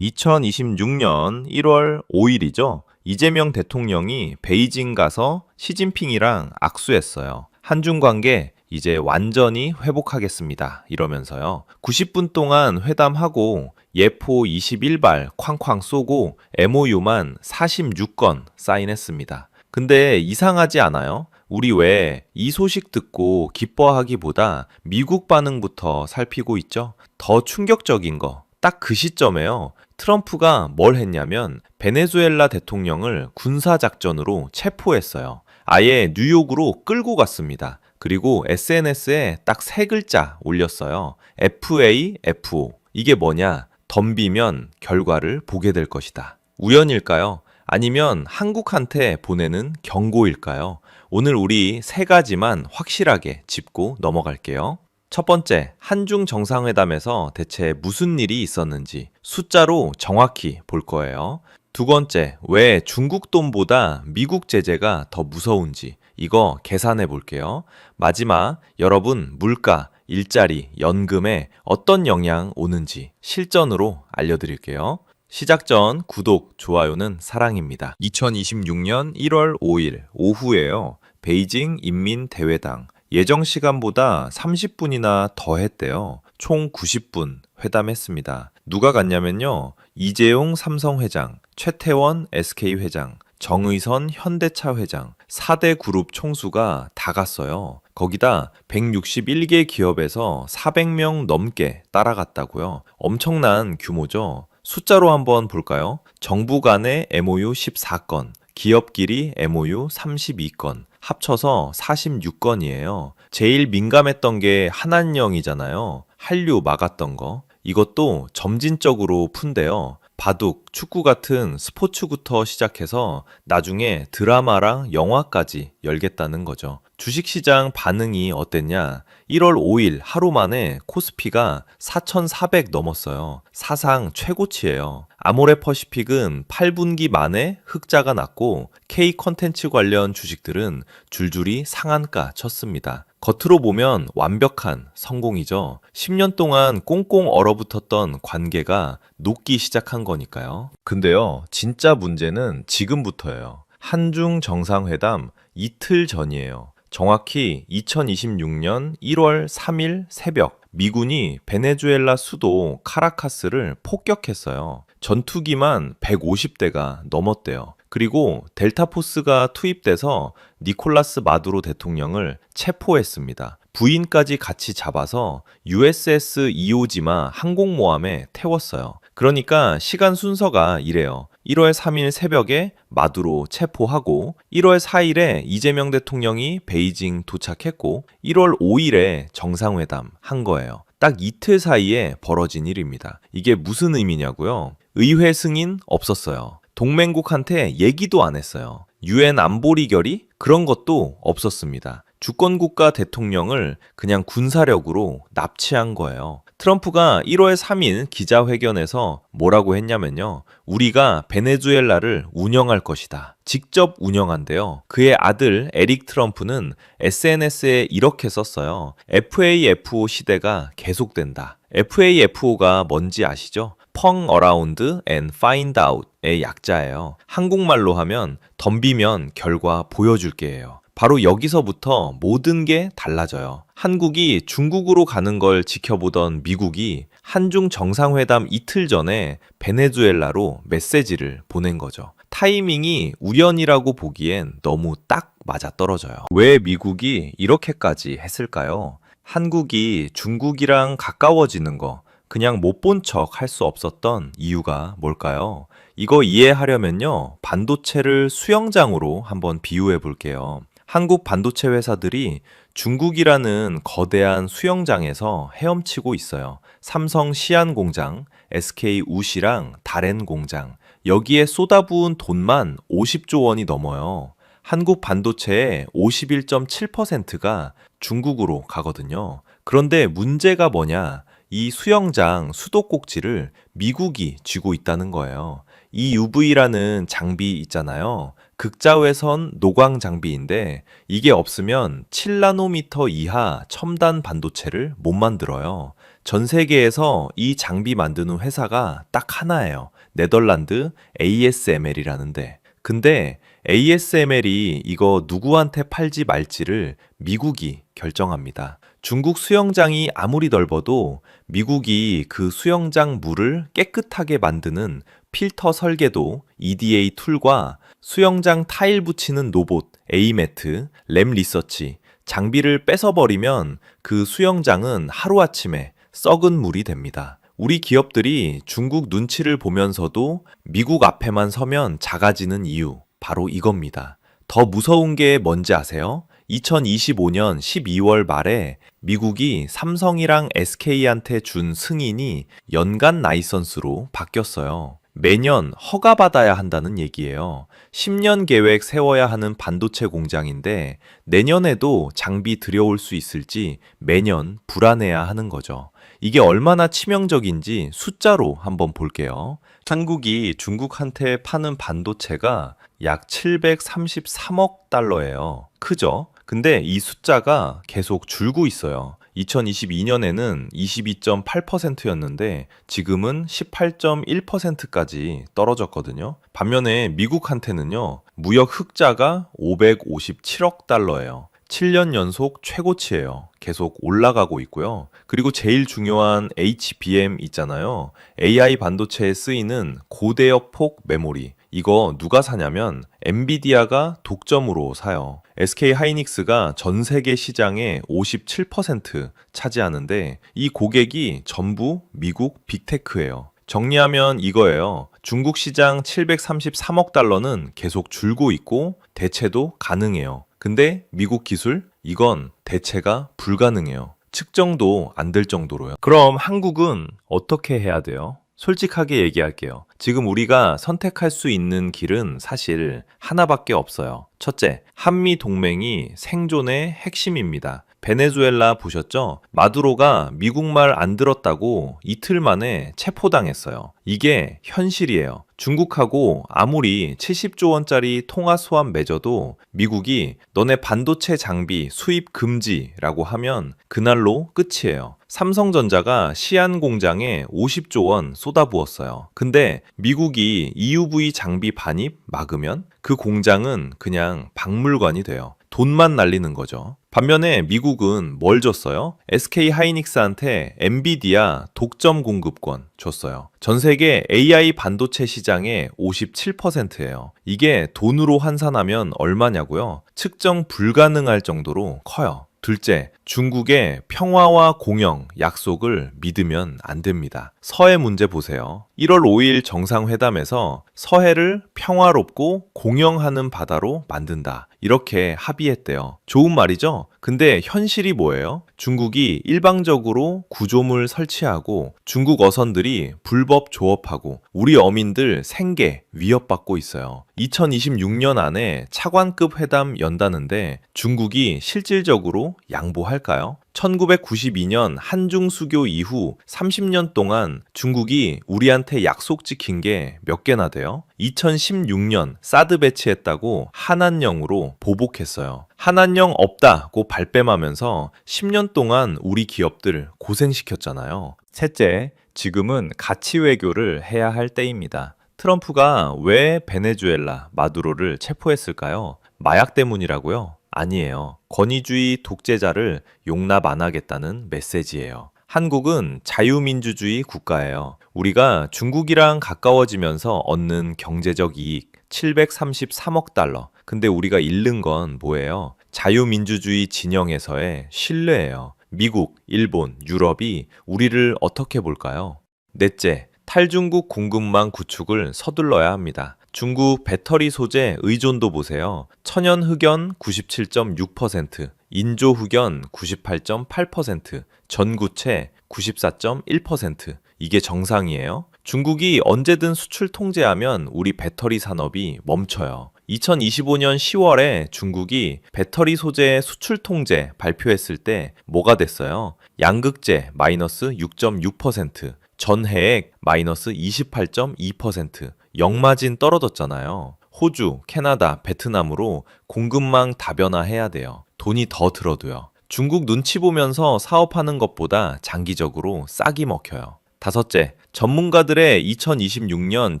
2026년 1월 5일이죠. 이재명 대통령이 베이징 가서 시진핑이랑 악수했어요. 한중 관계 이제 완전히 회복하겠습니다. 이러면서요. 90분 동안 회담하고 예포 21발 쾅쾅 쏘고 MOU만 46건 사인했습니다. 근데 이상하지 않아요? 우리 왜 이 소식 듣고 기뻐하기보다 미국 반응부터 살피고 있죠? 더 충격적인 거, 딱 그 시점에요. 트럼프가 뭘 했냐면 베네수엘라 대통령을 군사작전으로 체포했어요. 아예 뉴욕으로 끌고 갔습니다. 그리고 SNS에 딱 세 글자 올렸어요. FAFO. 이게 뭐냐? 덤비면 결과를 보게 될 것이다. 우연일까요? 아니면 한국한테 보내는 경고일까요? 오늘 우리 세 가지만 확실하게 짚고 넘어갈게요. 첫 번째, 한중 정상회담에서 대체 무슨 일이 있었는지 숫자로 정확히 볼 거예요. 두 번째, 왜 중국 돈보다 미국 제재가 더 무서운지 이거 계산해 볼게요. 마지막, 여러분 물가, 일자리, 연금에 어떤 영향 오는지 실전으로 알려드릴게요. 시작 전 구독, 좋아요는 사랑입니다. 2026년 1월 5일 오후에요. 베이징 인민대회당 예정 시간보다 30분이나 더 했대요. 총 90분 회담했습니다. 누가 갔냐면요. 이재용 삼성 회장, 최태원 SK 회장, 정의선 현대차 회장, 4대 그룹 총수가 다 갔어요. 거기다 161개 기업에서 400명 넘게 따라갔다고요. 엄청난 규모죠. 숫자로 한번 볼까요? 정부 간의 MOU 14건, 기업끼리 MOU 32건, 합쳐서 46건이에요. 제일 민감했던 게 한한령이잖아요. 한류 막았던 거. 이것도 점진적으로 푼대요. 바둑, 축구 같은 스포츠부터 시작해서 나중에 드라마랑 영화까지 열겠다는 거죠. 주식시장 반응이 어땠냐? 1월 5일 하루 만에 코스피가 4,400 넘었어요. 사상 최고치예요. 아모레퍼시픽은 8분기 만에 흑자가 났고 K 컨텐츠 관련 주식들은 줄줄이 상한가 쳤습니다. 겉으로 보면 완벽한 성공이죠. 10년 동안 꽁꽁 얼어붙었던 관계가 녹기 시작한 거니까요. 근데요, 진짜 문제는 지금부터예요. 한중 정상회담 이틀 전이에요. 정확히 2026년 1월 3일 새벽, 미군이 베네수엘라 수도 카라카스를 폭격했어요. 전투기만 150대가 넘었대요. 그리고 델타포스가 투입돼서 니콜라스 마두로 대통령을 체포했습니다. 부인까지 같이 잡아서 USS 이오지마 항공모함에 태웠어요. 그러니까 시간 순서가 이래요. 1월 3일 새벽에 마두로 체포하고 1월 4일에 이재명 대통령이 베이징 도착했고 1월 5일에 정상회담 한 거예요. 딱 이틀 사이에 벌어진 일입니다. 이게 무슨 의미냐고요? 의회 승인 없었어요. 동맹국한테 얘기도 안 했어요. UN 안보리 결의? 그런 것도 없었습니다. 주권국가 대통령을 그냥 군사력으로 납치한 거예요. 트럼프가 1월 3일 기자회견에서 뭐라고 했냐면요. 우리가 베네수엘라를 운영할 것이다. 직접 운영한대요. 그의 아들 에릭 트럼프는 SNS에 이렇게 썼어요. FAFO 시대가 계속된다. FAFO가 뭔지 아시죠? Pong Around and Find Out의 약자예요. 한국말로 하면 덤비면 결과 보여줄게예요. 바로 여기서부터 모든 게 달라져요. 한국이 중국으로 가는 걸 지켜보던 미국이 한중 정상회담 이틀 전에 베네수엘라로 메시지를 보낸 거죠. 타이밍이 우연이라고 보기엔 너무 딱 맞아떨어져요. 왜 미국이 이렇게까지 했을까요? 한국이 중국이랑 가까워지는 거 그냥 못 본 척 할 수 없었던 이유가 뭘까요? 이거 이해하려면요. 반도체를 수영장으로 한번 비유해 볼게요. 한국 반도체 회사들이 중국이라는 거대한 수영장에서 헤엄치고 있어요. 삼성 시안 공장, SK 우시랑 다롄 공장. 여기에 쏟아부은 돈만 50조 원이 넘어요. 한국 반도체의 51.7%가 중국으로 가거든요. 그런데 문제가 뭐냐? 이 수영장 수도꼭지를 미국이 쥐고 있다는 거예요. 이 UV라는 장비 있잖아요. 극자외선 노광 장비인데 이게 없으면 7나노미터 이하 첨단 반도체를 못 만들어요. 전 세계에서 이 장비 만드는 회사가 딱 하나예요. 네덜란드 ASML이라는데. 근데 ASML이 이거 누구한테 팔지 말지를 미국이 결정합니다. 중국 수영장이 아무리 넓어도 미국이 그 수영장 물을 깨끗하게 만드는 필터 설계도 EDA 툴과 수영장 타일 붙이는 로봇 A매트, 램 리서치, 장비를 뺏어버리면 그 수영장은 하루아침에 썩은 물이 됩니다. 우리 기업들이 중국 눈치를 보면서도 미국 앞에만 서면 작아지는 이유, 바로 이겁니다. 더 무서운 게 뭔지 아세요? 2025년 12월 말에 미국이 삼성이랑 SK한테 준 승인이 연간 라이선스로 바뀌었어요. 매년 허가받아야 한다는 얘기예요. 10년 계획 세워야 하는 반도체 공장인데 내년에도 장비 들여올 수 있을지 매년 불안해야 하는 거죠. 이게 얼마나 치명적인지 숫자로 한번 볼게요. 한국이 중국한테 파는 반도체가 약 733억 달러예요. 크죠? 근데 이 숫자가 계속 줄고 있어요. 2022년에는 22.8%였는데 지금은 18.1%까지 떨어졌거든요. 반면에 미국한테는요, 무역 흑자가 557억 달러예요. 7년 연속 최고치예요. 계속 올라가고 있고요. 그리고 제일 중요한 HBM 있잖아요. AI 반도체에 쓰이는 고대역 폭 메모리. 이거 누가 사냐면 엔비디아가 독점으로 사요. SK 하이닉스가 전 세계 시장의 57% 차지하는데 이 고객이 전부 미국 빅테크예요. 정리하면 이거예요. 중국 시장 733억 달러는 계속 줄고 있고 대체도 가능해요. 근데 미국 기술? 이건 대체가 불가능해요. 측정도 안 될 정도로요. 그럼 한국은 어떻게 해야 돼요? 솔직하게 얘기할게요. 지금 우리가 선택할 수 있는 길은 사실 하나밖에 없어요. 첫째, 한미 동맹이 생존의 핵심입니다. 베네수엘라 보셨죠? 마두로가 미국말 안 들었다고 이틀 만에 체포당했어요. 이게 현실이에요. 중국하고 아무리 70조 원짜리 통화 수합 맺어도 미국이 너네 반도체 장비 수입 금지라고 하면 그날로 끝이에요. 삼성전자가 시안 공장에 50조 원 쏟아부었어요. 근데 미국이 EUV 장비 반입 막으면 그 공장은 그냥 박물관이 돼요. 돈만 날리는 거죠. 반면에 미국은 뭘 줬어요? SK 하이닉스한테 엔비디아 독점 공급권 줬어요. 전 세계 AI 반도체 시장의 57%예요. 이게 돈으로 환산하면 얼마냐고요? 측정 불가능할 정도로 커요. 둘째, 중국의 평화와 공영 약속을 믿으면 안 됩니다. 서해 문제 보세요. 1월 5일 정상회담에서 서해를 평화롭고 공영하는 바다로 만든다. 이렇게 합의했대요. 좋은 말이죠? 근데 현실이 뭐예요? 중국이 일방적으로 구조물 설치하고 중국 어선들이 불법 조업하고 우리 어민들 생계 위협받고 있어요. 2026년 안에 차관급 회담 연다는데 중국이 실질적으로 양보할까요? 1992년 한중 수교 이후 30년 동안 중국이 우리한테 약속 지킨 게 몇 개나 돼요? 2016년 사드 배치했다고 한한령으로 보복했어요. 한한령 없다고 발뺌하면서 10년 동안 우리 기업들 고생시켰잖아요. 셋째, 지금은 가치 외교를 해야 할 때입니다. 트럼프가 왜 베네수엘라 마두로를 체포했을까요? 마약 때문이라고요? 아니에요. 권위주의 독재자를 용납 안 하겠다는 메시지예요. 한국은 자유민주주의 국가예요. 우리가 중국이랑 가까워지면서 얻는 경제적 이익 733억 달러. 근데 우리가 잃는 건 뭐예요? 자유민주주의 진영에서의 신뢰예요. 미국, 일본, 유럽이 우리를 어떻게 볼까요? 넷째, 탈중국 공급망 구축을 서둘러야 합니다. 중국 배터리 소재 의존도 보세요. 천연 흑연 97.6%, 인조 흑연 98.8%, 전구체 94.1%. 이게 정상이에요. 중국이 언제든 수출 통제하면 우리 배터리 산업이 멈춰요. 2025년 10월에 중국이 배터리 소재 수출 통제 발표했을 때 뭐가 됐어요? 양극재 마이너스 6.6%, 전해액 마이너스 28.2%, 역마진 떨어졌잖아요. 호주, 캐나다, 베트남으로 공급망 다변화해야 돼요. 돈이 더 들어도요. 중국 눈치 보면서 사업하는 것보다 장기적으로 싹이 먹혀요. 다섯째, 전문가들의 2026년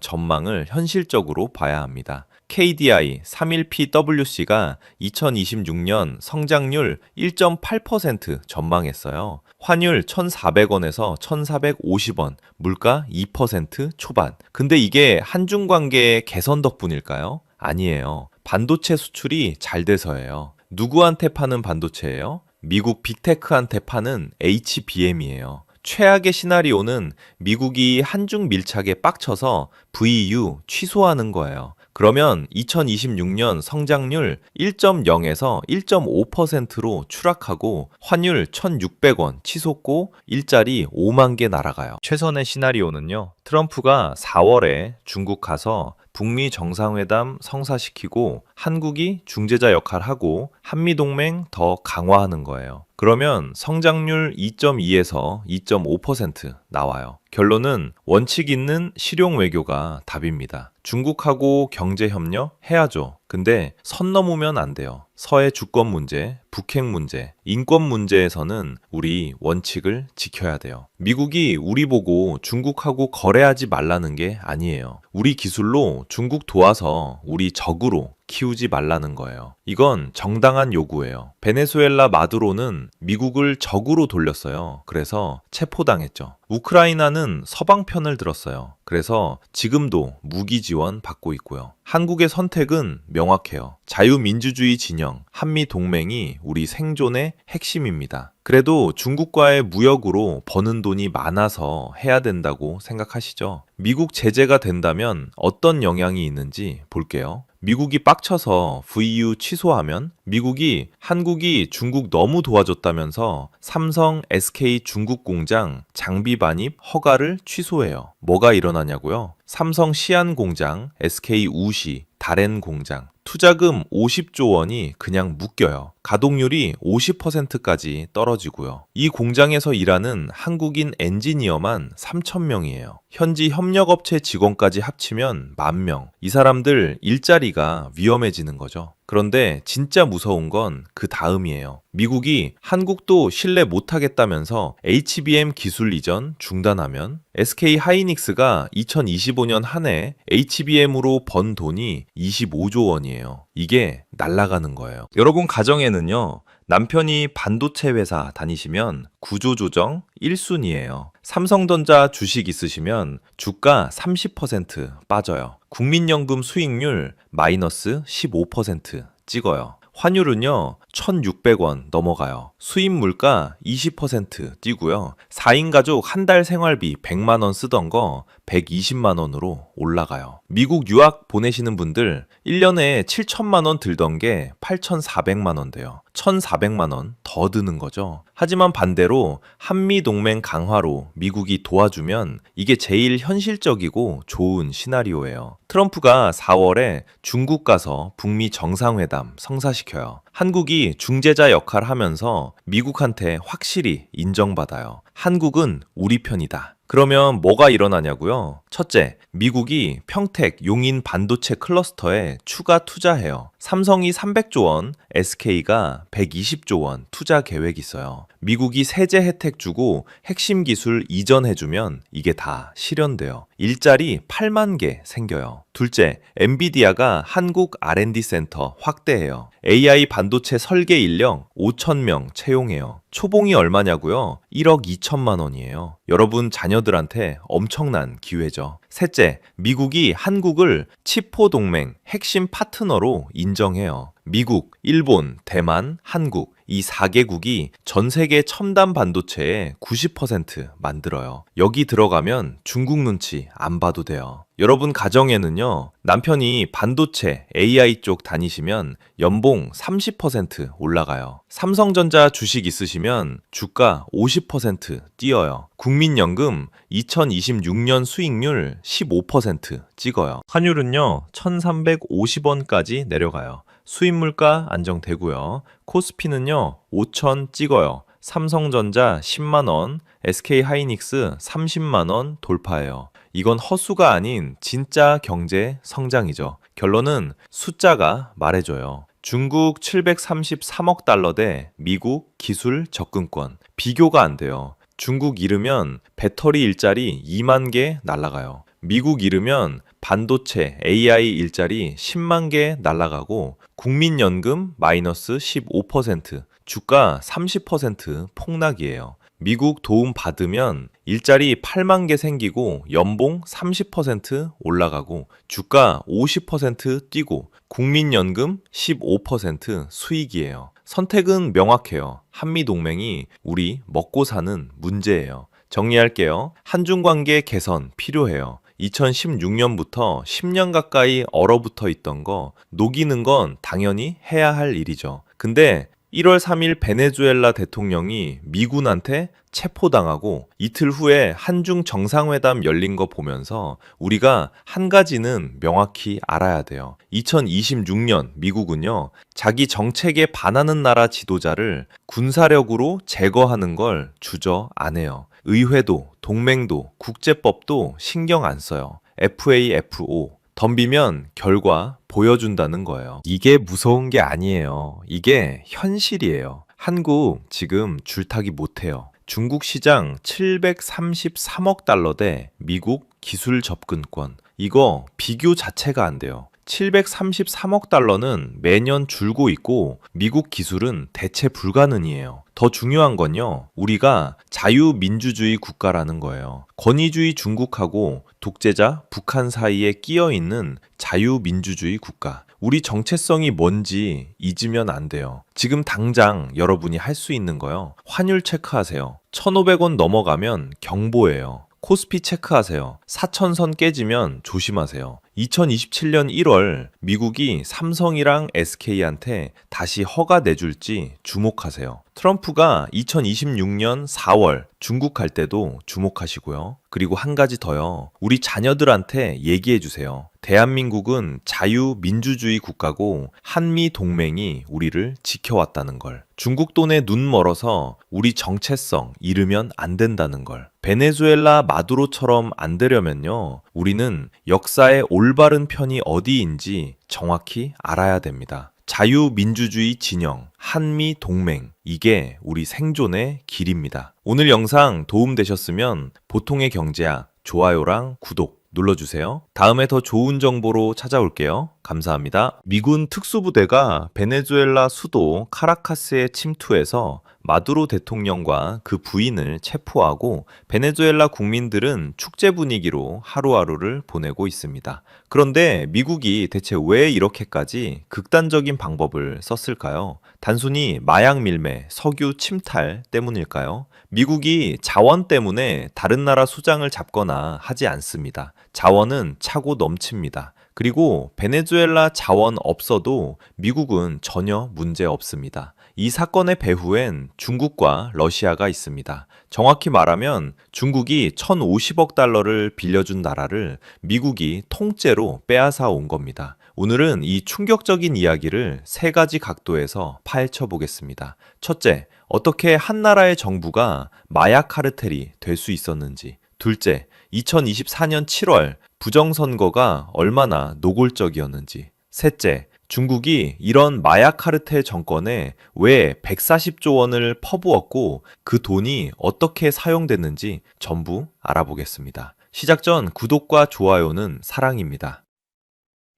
전망을 현실적으로 봐야 합니다. KDI 31PWC가 2026년 성장률 1.8% 전망했어요. 환율 1,400원에서 1,450원, 물가 2% 초반. 근데 이게 한중 관계의 개선 덕분일까요? 아니에요. 반도체 수출이 잘 돼서예요. 누구한테 파는 반도체예요? 미국 빅테크한테 파는 HBM이에요. 최악의 시나리오는 미국이 한중 밀착에 빡쳐서 VU 취소하는 거예요. 그러면 2026년 성장률 1.0에서 1.5%로 추락하고 환율 1,600원 치솟고 일자리 5만 개 날아가요. 최선의 시나리오는요. 트럼프가 4월에 중국 가서 북미 정상회담 성사시키고 한국이 중재자 역할하고 한미동맹 더 강화하는 거예요. 그러면 성장률 2.2에서 2.5% 나와요. 결론은 원칙 있는 실용 외교가 답입니다. 중국하고 경제 협력 해야죠. 근데 선 넘으면 안 돼요. 서해 주권 문제, 북핵 문제, 인권 문제에서는 우리 원칙을 지켜야 돼요. 미국이 우리 보고 중국하고 거래하지 말라는 게 아니에요. 우리 기술로 중국 도와서 우리 적으로 키우지 말라는 거예요. 이건 정당한 요구예요. 베네수엘라 마두로는 미국을 적으로 돌렸어요. 그래서 체포당했죠. 우크라이나는 서방 편을 들었어요. 그래서 지금도 무기 지원 받고 있고요. 한국의 선택은 명확해요. 자유민주주의 진영, 한미동맹이 우리 생존의 핵심입니다. 그래도 중국과의 무역으로 버는 돈이 많아서 해야 된다고 생각하시죠? 미국 제재가 된다면 어떤 영향이 있는지 볼게요. 미국이 빡쳐서 VU 취소하면 미국이 한국이 중국 너무 도와줬다면서 삼성, SK 중국 공장 장비 반입 허가를 취소해요. 뭐가 일어나냐고요? 삼성 시안 공장, SK 우시, 다롄 공장 투자금 50조 원이 그냥 묶여요. 가동률이 50%까지 떨어지고요. 이 공장에서 일하는 한국인 엔지니어만 3,000명이에요. 현지 협력업체 직원까지 합치면 10,000명. 이 사람들 일자리가 위험해지는 거죠. 그런데 진짜 무서운 건 그 다음이에요. 미국이 한국도 신뢰 못하겠다면서 HBM 기술 이전 중단하면 SK 하이닉스가 2025년 한 해 HBM으로 번 돈이 25조 원이에요. 이게 날아가는 거예요. 여러분 가정에는요. 남편이 반도체 회사 다니시면 구조조정 1순위예요. 삼성전자 주식 있으시면 주가 30% 빠져요. 국민연금 수익률 마이너스 15% 찍어요. 환율은요, 1,600원 넘어가요. 수입 물가 20% 뛰고요. 4인 가족 한 달 생활비 100만 원 쓰던 거 120만 원으로 올라가요. 미국 유학 보내시는 분들 1년에 7천만 원 들던 게 8,400만 원 돼요. 1,400만 원 더 드는 거죠. 하지만 반대로 한미 동맹 강화로 미국이 도와주면 이게 제일 현실적이고 좋은 시나리오예요. 트럼프가 4월에 중국 가서 북미 정상회담 성사시켜요. 한국이 중재자 역할 하면서 미국한테 확실히 인정받아요. 한국은 우리 편이다. 그러면 뭐가 일어나냐고요? 첫째, 미국이 평택 용인 반도체 클러스터에 추가 투자해요. 삼성이 300조 원, SK가 120조 원 투자 계획 있어요. 미국이 세제 혜택 주고 핵심 기술 이전해주면 이게 다 실현돼요. 일자리 8만 개 생겨요. 둘째, 엔비디아가 한국 R&D 센터 확대해요. AI 반도체 설계 인력 5,000명 채용해요. 초봉이 얼마냐고요? 1억 2천만 원이에요. 여러분 자녀들한테 엄청난 기회죠. 셋째, 미국이 한국을 치포 동맹 핵심 파트너로 인정해요. 미국, 일본, 대만, 한국 이 4개국이 전 세계 첨단 반도체의 90% 만들어요. 여기 들어가면 중국 눈치 안 봐도 돼요. 여러분 가정에는요, 남편이 반도체, AI 쪽 다니시면 연봉 30% 올라가요. 삼성전자 주식 있으시면 주가 50% 뛰어요. 국민연금 2026년 수익률 15% 찍어요. 환율은요, 1,350원까지 내려가요. 수입 물가 안정되고요. 코스피는요, 5,000 찍어요. 삼성전자 10만 원, SK 하이닉스 30만 원 돌파해요. 이건 헛수가 아닌 진짜 경제 성장이죠. 결론은 숫자가 말해줘요. 중국 733억 달러 대 미국 기술 접근권. 비교가 안 돼요. 중국 잃으면 배터리 일자리 2만 개 날아가요. 미국 잃으면 반도체, AI 일자리 10만 개 날아가고 국민연금 마이너스 15%, 주가 30% 폭락이에요. 미국 도움 받으면 일자리 8만 개 생기고 연봉 30% 올라가고 주가 50% 뛰고 국민연금 15% 수익이에요. 선택은 명확해요. 한미동맹이 우리 먹고 사는 문제예요. 정리할게요. 한중 관계 개선 필요해요. 2016년부터 10년 가까이 얼어붙어 있던 거 녹이는 건 당연히 해야 할 일이죠. 근데 1월 3일 베네수엘라 대통령이 미군한테 체포당하고 이틀 후에 한중 정상회담 열린 거 보면서 우리가 한 가지는 명확히 알아야 돼요. 2026년 미국은요, 자기 정책에 반하는 나라 지도자를 군사력으로 제거하는 걸 주저안해요. 의회도, 동맹도, 국제법도 신경 안 써요. FAFO. 덤비면 결과 보여준다는 거예요. 이게 무서운 게 아니에요. 이게 현실이에요. 한국 지금 줄타기 못해요. 중국 시장 733억 달러 대 미국 기술 접근권. 이거 비교 자체가 안 돼요. 733억 달러는 매년 줄고 있고 미국 기술은 대체 불가능이에요. 더 중요한 건요, 우리가 자유민주주의 국가라는 거예요. 권위주의 중국하고 독재자 북한 사이에 끼어 있는 자유민주주의 국가. 우리 정체성이 뭔지 잊으면 안 돼요. 지금 당장 여러분이 할 수 있는 거요. 환율 체크하세요. 1,500원 넘어가면 경보예요. 코스피 체크하세요. 4,000선 깨지면 조심하세요. 2027년 1월 미국이 삼성이랑 SK한테 다시 허가 내줄지 주목하세요. 트럼프가 2026년 4월 중국 갈 때도 주목하시고요. 그리고 한 가지 더요. 우리 자녀들한테 얘기해 주세요. 대한민국은 자유민주주의 국가고 한미 동맹이 우리를 지켜왔다는 걸. 중국 돈에 눈 멀어서 우리 정체성 잃으면 안 된다는 걸. 베네수엘라 마두로처럼 안 되려면요, 우리는 역사의 올바른 편이 어디인지 정확히 알아야 됩니다. 자유민주주의 진영, 한미 동맹, 이게 우리 생존의 길입니다. 오늘 영상 도움되셨으면 보통의 경제학, 좋아요랑 구독 눌러주세요. 다음에 더 좋은 정보로 찾아올게요. 감사합니다. 미군 특수부대가 베네수엘라 수도 카라카스에 침투해서 마두로 대통령과 그 부인을 체포하고 베네수엘라 국민들은 축제 분위기로 하루하루를 보내고 있습니다. 그런데 미국이 대체 왜 이렇게까지 극단적인 방법을 썼을까요? 단순히 마약 밀매, 석유 침탈 때문일까요? 미국이 자원 때문에 다른 나라 수장을 잡거나 하지 않습니다. 자원은 차고 넘칩니다. 그리고 베네수엘라 자원 없어도 미국은 전혀 문제 없습니다. 이 사건의 배후엔 중국과 러시아가 있습니다. 정확히 말하면 중국이 1,050억 달러를 빌려준 나라를 미국이 통째로 빼앗아 온 겁니다. 오늘은 이 충격적인 이야기를 세 가지 각도에서 파헤쳐 보겠습니다. 첫째, 어떻게 한 나라의 정부가 마약 카르텔이 될 수 있었는지. 둘째, 2024년 7월 부정선거가 얼마나 노골적이었는지. 셋째, 중국이 이런 마약 카르텔 정권에 왜 140조 원을 퍼부었고 그 돈이 어떻게 사용됐는지 전부 알아보겠습니다. 시작 전 구독과 좋아요는 사랑입니다.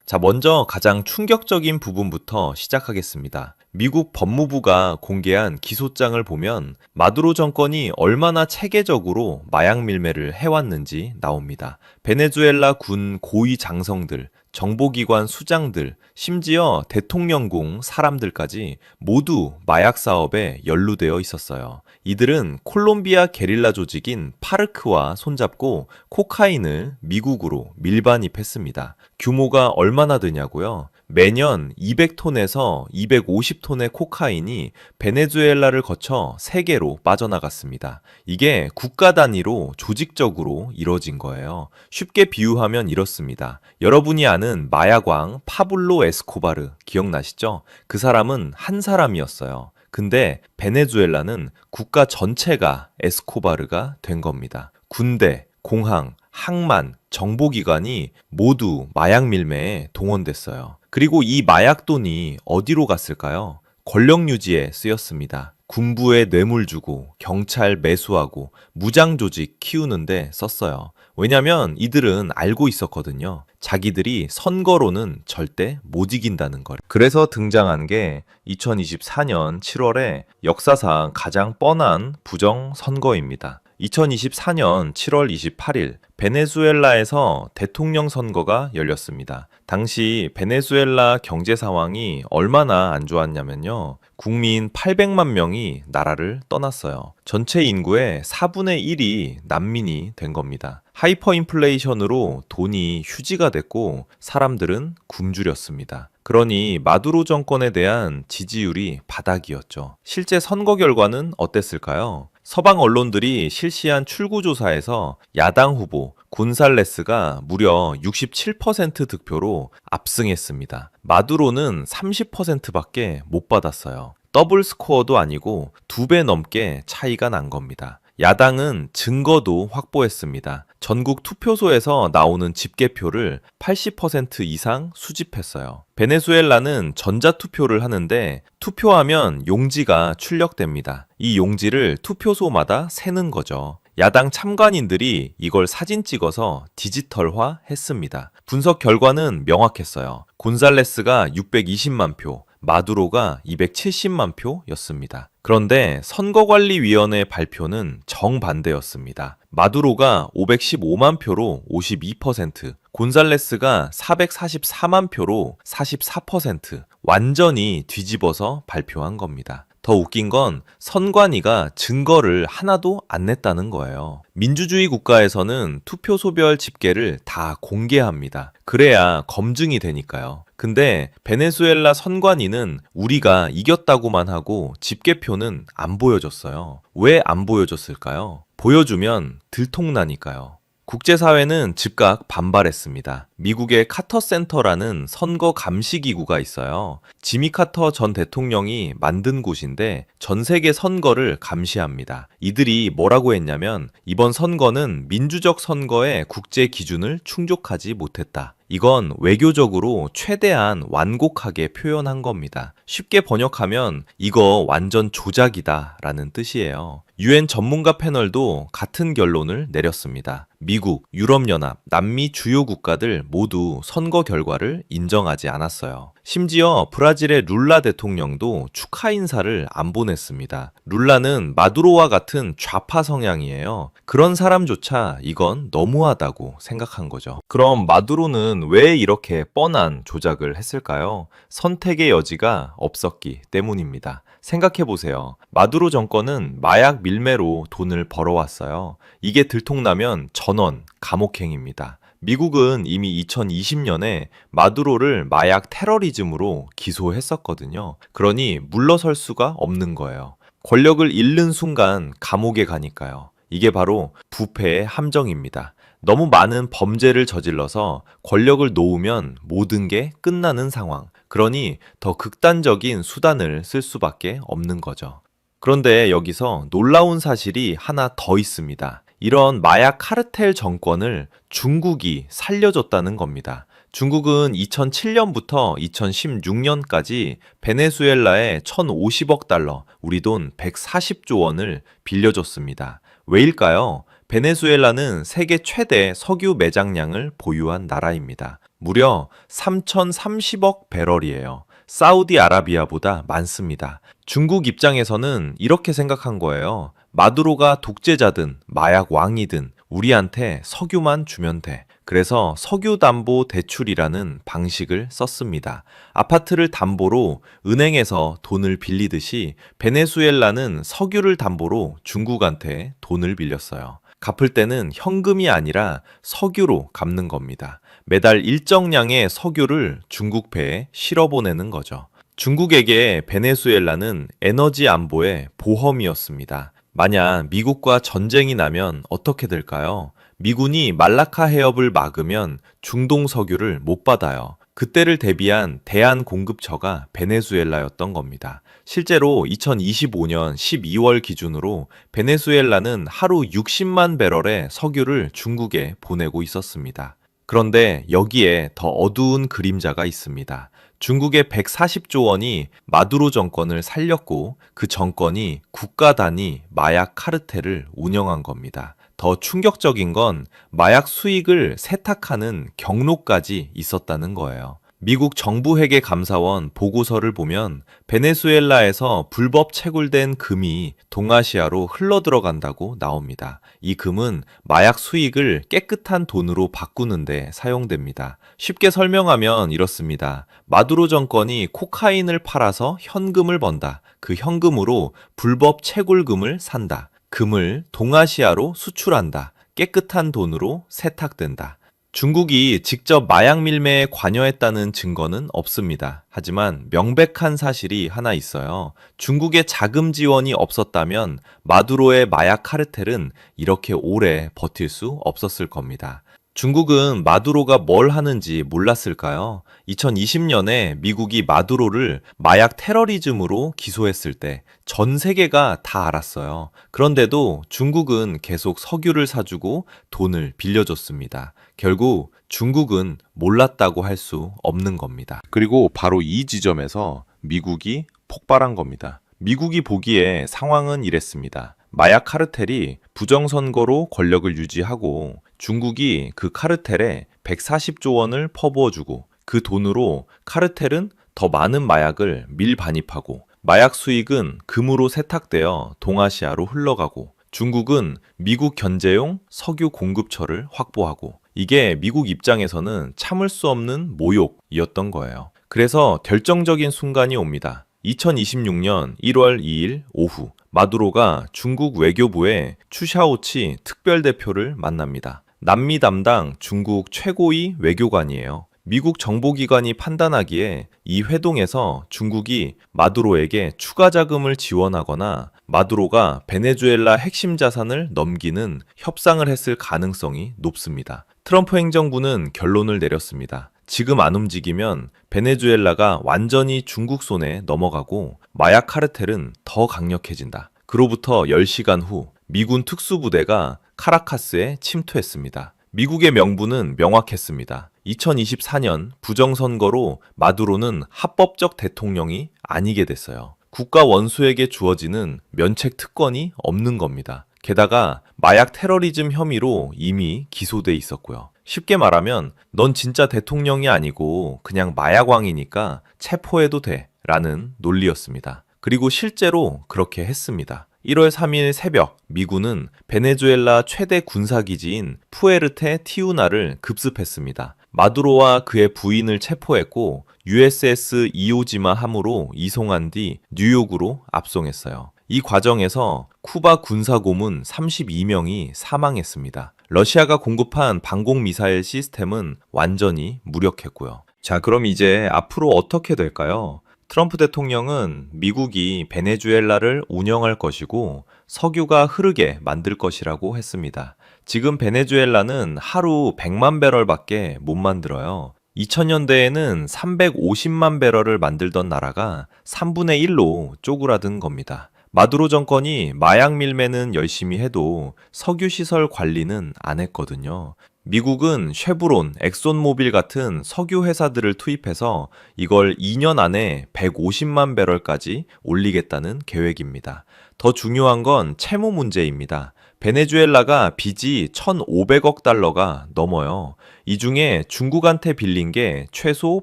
자, 먼저 가장 충격적인 부분부터 시작하겠습니다. 미국 법무부가 공개한 기소장을 보면 마두로 정권이 얼마나 체계적으로 마약 밀매를 해왔는지 나옵니다. 베네수엘라 군 고위 장성들, 정보기관 수장들, 심지어 대통령궁 사람들까지 모두 마약 사업에 연루되어 있었어요. 이들은 콜롬비아 게릴라 조직인 파르크와 손잡고 코카인을 미국으로 밀반입했습니다. 규모가 얼마나 되냐고요? 매년 200톤에서 250톤의 코카인이 베네수엘라를 거쳐 세계로 빠져나갔습니다. 이게 국가 단위로 조직적으로 이뤄진 거예요. 쉽게 비유하면 이렇습니다. 여러분이 아는 마약왕 파블로 에스코바르 기억나시죠? 그 사람은 한 사람이었어요. 근데 베네수엘라는 국가 전체가 에스코바르가 된 겁니다. 군대, 공항, 항만, 정보기관이 모두 마약 밀매에 동원됐어요. 그리고 이 마약 돈이 어디로 갔을까요? 권력 유지에 쓰였습니다. 군부에 뇌물 주고, 경찰 매수하고, 무장 조직 키우는데 썼어요. 왜냐면 이들은 알고 있었거든요. 자기들이 선거로는 절대 못 이긴다는 걸. 그래서 등장한 게 2024년 7월에 역사상 가장 뻔한 부정 선거입니다. 2024년 7월 28일 베네수엘라에서 대통령 선거가 열렸습니다. 당시 베네수엘라 경제 상황이 얼마나 안 좋았냐면요. 국민 800만 명이 나라를 떠났어요. 전체 인구의 4분의 1이 난민이 된 겁니다. 하이퍼 인플레이션으로 돈이 휴지가 됐고 사람들은 굶주렸습니다. 그러니 마두로 정권에 대한 지지율이 바닥이었죠. 실제 선거 결과는 어땠을까요? 서방 언론들이 실시한 출구조사에서 야당 후보 곤살레스가 무려 67% 득표로 압승했습니다. 마두로는 30%밖에 못 받았어요. 더블 스코어도 아니고 2배 넘게 차이가 난 겁니다. 야당은 증거도 확보했습니다. 전국 투표소에서 나오는 집계표를 80% 이상 수집했어요. 베네수엘라는 전자투표를 하는데 투표하면 용지가 출력됩니다. 이 용지를 투표소마다 세는 거죠. 야당 참관인들이 이걸 사진 찍어서 디지털화 했습니다. 분석 결과는 명확했어요. 곤살레스가 620만 표, 마두로가 270만 표였습니다. 그런데 선거관리위원회 발표는 정반대였습니다. 마두로가 515만 표로 52%, 곤살레스가 444만 표로 44%, 완전히 뒤집어서 발표한 겁니다. 더 웃긴 건 선관위가 증거를 하나도 안 냈다는 거예요. 민주주의 국가에서는 투표소별 집계를 다 공개합니다. 그래야 검증이 되니까요. 근데 베네수엘라 선관위는 우리가 이겼다고만 하고 집계표는 안 보여줬어요. 왜 안 보여줬을까요? 보여주면 들통나니까요. 국제사회는 즉각 반발했습니다. 미국의 카터 센터라는 선거 감시 기구가 있어요. 지미 카터 전 대통령이 만든 곳인데 전 세계 선거를 감시합니다. 이들이 뭐라고 했냐면 이번 선거는 민주적 선거의 국제 기준을 충족하지 못했다. 이건 외교적으로 최대한 완곡하게 표현한 겁니다. 쉽게 번역하면 이거 완전 조작이다 라는 뜻이에요. UN 전문가 패널도 같은 결론을 내렸습니다. 미국, 유럽연합, 남미 주요 국가들 모두 선거 결과를 인정하지 않았어요. 심지어 브라질의 룰라 대통령도 축하 인사를 안 보냈습니다. 룰라는 마두로와 같은 좌파 성향이에요. 그런 사람조차 이건 너무하다고 생각한 거죠. 그럼 마두로는 왜 이렇게 뻔한 조작을 했을까요? 선택의 여지가 없었기 때문입니다. 생각해보세요. 마두로 정권은 마약 밀매로 돈을 벌어왔어요. 이게 들통나면 전원 감옥행입니다. 미국은 이미 2020년에 마두로를 마약 테러리즘으로 기소했었거든요. 그러니 물러설 수가 없는 거예요. 권력을 잃는 순간 감옥에 가니까요. 이게 바로 부패의 함정입니다. 너무 많은 범죄를 저질러서 권력을 놓으면 모든 게 끝나는 상황. 그러니 더 극단적인 수단을 쓸 수밖에 없는 거죠. 그런데 여기서 놀라운 사실이 하나 더 있습니다. 이런 마약 카르텔 정권을 중국이 살려줬다는 겁니다. 중국은 2007년부터 2016년까지 베네수엘라에 1,050억 달러, 우리 돈 140조 원을 빌려줬습니다. 왜일까요? 베네수엘라는 세계 최대 석유 매장량을 보유한 나라입니다. 무려 3,030억 배럴이에요. 사우디아라비아보다 많습니다. 중국 입장에서는 이렇게 생각한 거예요. 마두로가 독재자든 마약 왕이든 우리한테 석유만 주면 돼. 그래서 석유담보 대출이라는 방식을 썼습니다. 아파트를 담보로 은행에서 돈을 빌리듯이 베네수엘라는 석유를 담보로 중국한테 돈을 빌렸어요. 갚을 때는 현금이 아니라 석유로 갚는 겁니다. 매달 일정량의 석유를 중국 배에 실어보내는 거죠. 중국에게 베네수엘라는 에너지 안보의 보험이었습니다. 만약 미국과 전쟁이 나면 어떻게 될까요? 미군이 말라카 해협을 막으면 중동 석유를 못 받아요. 그때를 대비한 대안 공급처가 베네수엘라였던 겁니다. 실제로 2025년 12월 기준으로 베네수엘라는 하루 60만 배럴의 석유를 중국에 보내고 있었습니다. 그런데 여기에 더 어두운 그림자가 있습니다. 중국의 140조 원이 마두로 정권을 살렸고 그 정권이 국가 단위 마약 카르텔을 운영한 겁니다. 더 충격적인 건 마약 수익을 세탁하는 경로까지 있었다는 거예요. 미국 정부회계 감사원 보고서를 보면 베네수엘라에서 불법 채굴된 금이 동아시아로 흘러들어간다고 나옵니다. 이 금은 마약 수익을 깨끗한 돈으로 바꾸는데 사용됩니다. 쉽게 설명하면 이렇습니다. 마두로 정권이 코카인을 팔아서 현금을 번다. 그 현금으로 불법 채굴금을 산다. 금을 동아시아로 수출한다. 깨끗한 돈으로 세탁된다. 중국이 직접 마약 밀매에 관여했다는 증거는 없습니다. 하지만 명백한 사실이 하나 있어요. 중국의 자금 지원이 없었다면 마두로의 마약 카르텔은 이렇게 오래 버틸 수 없었을 겁니다. 중국은 마두로가 뭘 하는지 몰랐을까요? 2020년에 미국이 마두로를 마약 테러리즘으로 기소했을 때 전 세계가 다 알았어요. 그런데도 중국은 계속 석유를 사주고 돈을 빌려줬습니다. 결국 중국은 몰랐다고 할 수 없는 겁니다. 그리고 바로 이 지점에서 미국이 폭발한 겁니다. 미국이 보기에 상황은 이랬습니다. 마약 카르텔이 부정선거로 권력을 유지하고 중국이 그 카르텔에 140조 원을 퍼부어주고 그 돈으로 카르텔은 더 많은 마약을 밀반입하고 마약 수익은 금으로 세탁되어 동아시아로 흘러가고 중국은 미국 견제용 석유 공급처를 확보하고 이게 미국 입장에서는 참을 수 없는 모욕이었던 거예요. 그래서 결정적인 순간이 옵니다. 2026년 1월 2일 오후 마두로가 중국 외교부의 추샤오치 특별대표를 만납니다. 남미 담당 중국 최고위 외교관이에요. 미국 정보기관이 판단하기에 이 회동에서 중국이 마두로에게 추가 자금을 지원하거나 마두로가 베네수엘라 핵심 자산을 넘기는 협상을 했을 가능성이 높습니다. 트럼프 행정부는 결론을 내렸습니다. 지금 안 움직이면 베네수엘라가 완전히 중국 손에 넘어가고 마약 카르텔은 더 강력해진다. 그로부터 10시간 후 미군 특수부대가 카라카스에 침투했습니다. 미국의 명분은 명확했습니다. 2024년 부정선거로 마두로는 합법적 대통령이 아니게 됐어요. 국가 원수에게 주어지는 면책 특권이 없는 겁니다. 게다가 마약 테러리즘 혐의로 이미 기소돼 있었고요. 쉽게 말하면 넌 진짜 대통령이 아니고 그냥 마약왕이니까 체포해도 돼 라는 논리였습니다. 그리고 실제로 그렇게 했습니다. 1월 3일 새벽 미군은 베네수엘라 최대 군사기지인 푸에르테 티우나를 급습했습니다. 마두로와 그의 부인을 체포했고 USS 이오지마 함으로 이송한 뒤 뉴욕으로 압송했어요. 이 과정에서 쿠바 군사고문 32명이 사망했습니다. 러시아가 공급한 방공미사일 시스템은 완전히 무력했고요. 자, 그럼 이제 앞으로 어떻게 될까요? 트럼프 대통령은 미국이 베네수엘라를 운영할 것이고 석유가 흐르게 만들 것이라고 했습니다. 지금 베네수엘라는 하루 100만 배럴밖에 못 만들어요. 2000년대에는 350만 배럴을 만들던 나라가 3분의 1로 쪼그라든 겁니다. 마두로 정권이 마약 밀매는 열심히 해도 석유 시설 관리는 안 했거든요. 미국은 쉐브론, 엑손모빌 같은 석유 회사들을 투입해서 이걸 2년 안에 150만 배럴까지 올리겠다는 계획입니다. 더 중요한 건 채무 문제입니다. 베네수엘라가 빚이 1,500억 달러가 넘어요. 이 중에 중국한테 빌린 게 최소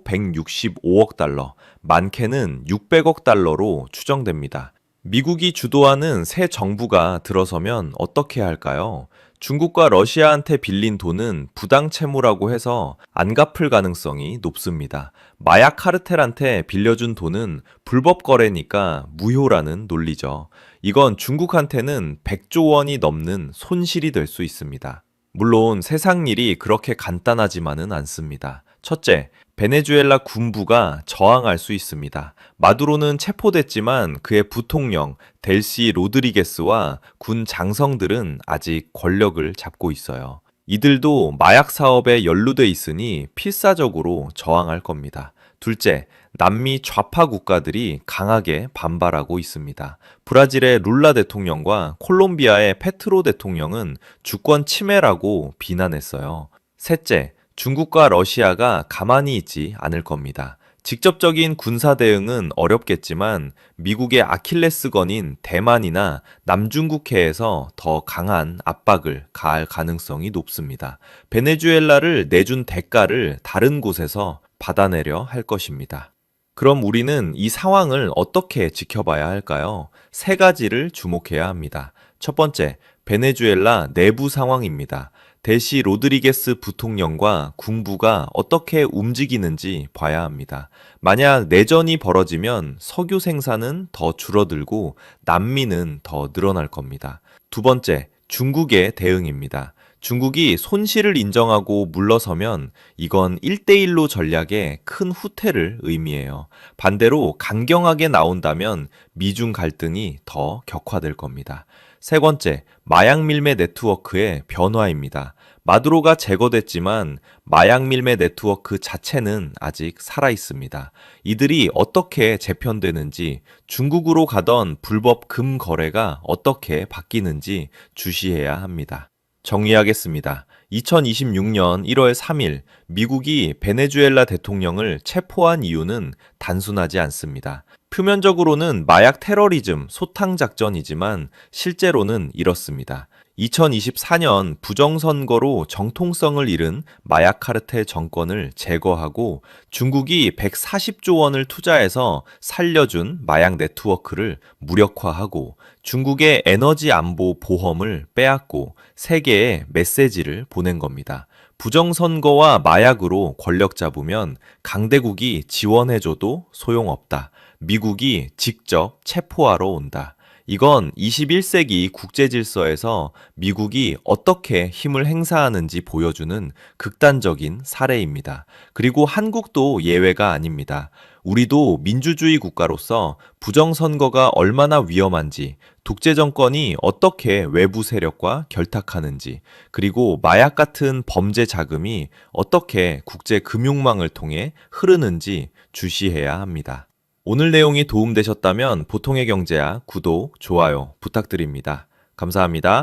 165억 달러, 많게는 600억 달러로 추정됩니다. 미국이 주도하는 새 정부가 들어서면 어떻게 할까요? 중국과 러시아한테 빌린 돈은 부당 채무라고 해서 안 갚을 가능성이 높습니다. 마약 카르텔한테 빌려준 돈은 불법 거래니까 무효라는 논리죠. 이건 중국한테는 100조 원이 넘는 손실이 될 수 있습니다. 물론 세상 일이 그렇게 간단하지만은 않습니다. 첫째, 베네수엘라 군부가 저항할 수 있습니다. 마두로는 체포됐지만 그의 부통령 델시 로드리게스와 군 장성들은 아직 권력을 잡고 있어요. 이들도 마약 사업에 연루돼 있으니 필사적으로 저항할 겁니다. 둘째, 남미 좌파 국가들이 강하게 반발하고 있습니다. 브라질의 룰라 대통령과 콜롬비아의 페트로 대통령은 주권 침해라고 비난했어요. 셋째, 중국과 러시아가 가만히 있지 않을 겁니다. 직접적인 군사 대응은 어렵겠지만 미국의 아킬레스건인 대만이나 남중국해에서 더 강한 압박을 가할 가능성이 높습니다. 베네수엘라를 내준 대가를 다른 곳에서 받아내려 할 것입니다. 그럼 우리는 이 상황을 어떻게 지켜봐야 할까요? 세 가지를 주목해야 합니다. 첫 번째, 베네수엘라 내부 상황입니다. 대시 로드리게스 부통령과 군부가 어떻게 움직이는지 봐야 합니다. 만약 내전이 벌어지면 석유 생산은 더 줄어들고 난민은 더 늘어날 겁니다. 두 번째, 중국의 대응입니다. 중국이 손실을 인정하고 물러서면 이건 1대1로 전략에 큰 후퇴를 의미해요. 반대로 강경하게 나온다면 미중 갈등이 더 격화될 겁니다. 세 번째, 마약 밀매 네트워크의 변화입니다. 마두로가 제거됐지만 마약 밀매 네트워크 자체는 아직 살아 있습니다. 이들이 어떻게 재편되는지, 중국으로 가던 불법 금 거래가 어떻게 바뀌는지 주시해야 합니다. 정리하겠습니다. 2026년 1월 3일 미국이 베네수엘라 대통령을 체포한 이유는 단순하지 않습니다. 표면적으로는 마약 테러리즘 소탕 작전이지만 실제로는 이렇습니다. 2024년 부정선거로 정통성을 잃은 마약 카르텔 정권을 제거하고 중국이 140조 원을 투자해서 살려준 마약 네트워크를 무력화하고 중국의 에너지 안보 보험을 빼앗고 세계에 메시지를 보낸 겁니다. 부정선거와 마약으로 권력 잡으면 강대국이 지원해줘도 소용없다. 미국이 직접 체포하러 온다. 이건 21세기 국제 질서에서 미국이 어떻게 힘을 행사하는지 보여주는 극단적인 사례입니다. 그리고 한국도 예외가 아닙니다. 우리도 민주주의 국가로서 부정선거가 얼마나 위험한지, 독재 정권이 어떻게 외부 세력과 결탁하는지, 그리고 마약 같은 범죄 자금이 어떻게 국제 금융망을 통해 흐르는지 주시해야 합니다. 오늘 내용이 도움되셨다면 보통의 경제학 구독, 좋아요 부탁드립니다. 감사합니다.